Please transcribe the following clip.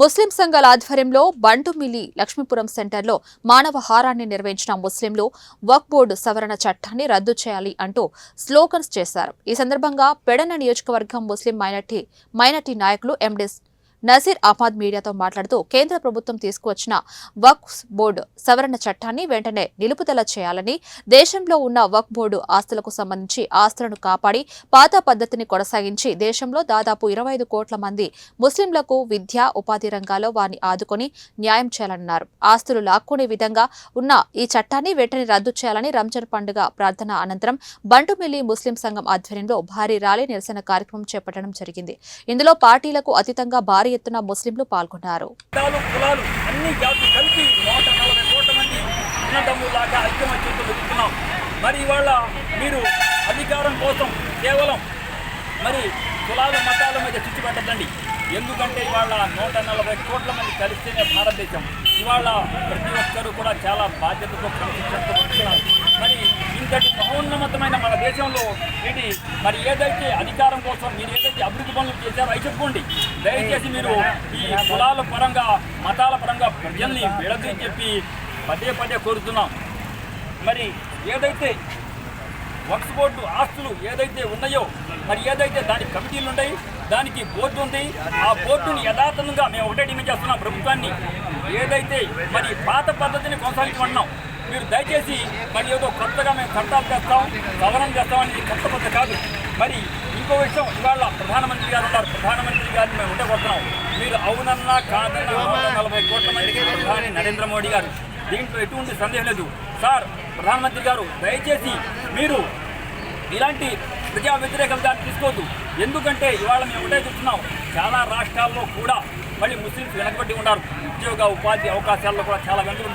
ముస్లిం సంఘాల ఆధ్వర్యంలో బంటుమిల్లి లక్ష్మీపురం సెంటర్లో మానవ హారాన్ని నిర్వహించిన ముస్లింలు వక్ఫ్ బోర్డు సవరణ చట్టాన్ని రద్దు చేయాలి అంటూ స్లోగన్స్ చేశారు. ఈ సందర్భంగా పెడన నియోజకవర్గం ముస్లిం మైనార్టీ నాయకులు ఎండి నజీర్ అహ్మద్ మీడియాతో మాట్లాడుతూ కేంద్ర ప్రభుత్వం తీసుకువచ్చిన వక్ఫ్ బోర్డు సవరణ చట్టాన్ని వెంటనే నిలుపుదల చేయాలని, దేశంలో ఉన్న వక్ఫ్ బోర్డు ఆస్తులకు సంబంధించి ఆస్తులను కాపాడి పాత పద్ధతిని కొనసాగించి దేశంలో దాదాపు 25 కోట్ల మంది ముస్లింలకు విద్య, ఉపాధి రంగాల్లో వారిని ఆదుకొని న్యాయం చేయాలన్నారు. ఆస్తులు లాక్కునే విధంగా ఉన్న ఈ చట్టాన్ని వెంటనే రద్దు చేయాలని రంజాన్ పండుగ ప్రార్థన అనంతరం బంటుమిల్లి ముస్లిం సంఘం ఆధ్వర్యంలో భారీ ర్యాలీ నిరసన కార్యక్రమం చేపట్టడం జరిగింది. ఇందులో పార్టీలకు అతీతంగా భారీ ఎత్తున ముస్లింలు పాల్గొన్నారు. మరి ఇవాళ మీరు అధికారం కోసం కేవలం మరి కులాల మతాల మధ్య చిచ్చు పెట్టద్దండి. ఎందుకంటే ఇవాళ 140 కోట్ల మంది కలిస్తేనే భారతదేశం. ఇవాళ ప్రతి ఒక్కరూ కూడా చాలా బాధ్యతతో క్రమశిక్షణతో ఉంటున్నారు. మరి ఇంతటి మహోన్నతమైన మన దేశంలో ఇది మరి ఏదైతే అధికారం కోసం మీరు ఏదైతే అభివృద్ధి పనులు చేశారో అవి చెప్పుకోండి. దయచేసి మీరు ఈ కులాల పరంగా మతాల పరంగా ప్రజల్ని విడదని చెప్పి పదే పదే కోరుతున్నాం. మరి ఏదైతే వక్ఫ్ బోర్డు ఆస్తులు ఏదైతే ఉన్నాయో, మరి ఏదైతే దానికి కమిటీలు ఉన్నాయి, దానికి బోర్డు ఉంది, ఆ బోర్డుని యథాతథంగా మేము ఒకటే డిమాండ్ చేస్తున్నాం ప్రభుత్వాన్ని. ఏదైతే మరి పాత పద్ధతిని కొనసాగించమంటున్నాం. మీరు దయచేసి మరి ఏదో కొత్తగా మేము చట్టాలు చేస్తాం, సవరణ చేస్తామని కొత్త పద్ధతి కాదు. మరి ఇంకో విషయం, ఇవాళ ప్రధానమంత్రి గారు ఉన్నారు. ప్రధానమంత్రి గారిని మేము ఒకటే కొడుతున్నాం. మీరు అవునన్నా కాదన్నా 140 కోట్ల మందికి ప్రధాని నరేంద్ర మోడీ గారు, దీంట్లో ఎటువంటి సందేహం లేదు. సార్ ప్రధానమంత్రి గారు, దయచేసి మీరు ఇలాంటి ప్రజా వ్యతిరేక విధానం తీసుకోవద్దు. ఎందుకంటే ఇవాళ మేము ఒకటే చూస్తున్నాం, చాలా రాష్ట్రాల్లో కూడా మళ్ళీ ముస్లింస్ వెనకబడి ఉన్నారు. ఉద్యోగ ఉపాధి అవకాశాల్లో కూడా చాలా వెనుక